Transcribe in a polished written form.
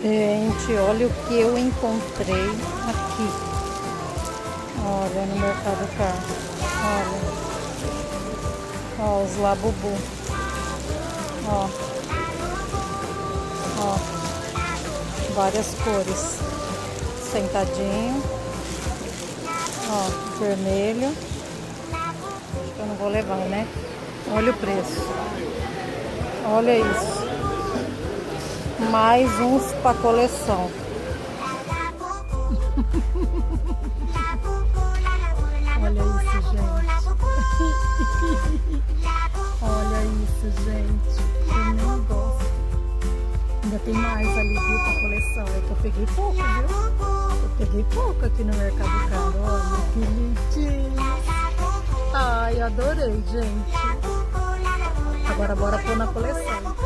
Gente, olha o que eu encontrei aqui. Olha, no Mercado Car. Olha. Ó, os Labubu. Ó. Ó. Várias cores. Sentadinho. Ó, vermelho. Acho que eu não vou levar, né? Olha o preço. Olha isso. Mais uns para coleção. Olha isso, gente. Olha isso, gente. Eu nem gosto. Ainda tem mais ali, viu, pra coleção. É que eu peguei pouco, viu? Eu peguei pouco aqui no Mercado Caro. Olha que lindinho. Ai, adorei, gente. Agora bora pôr na coleção.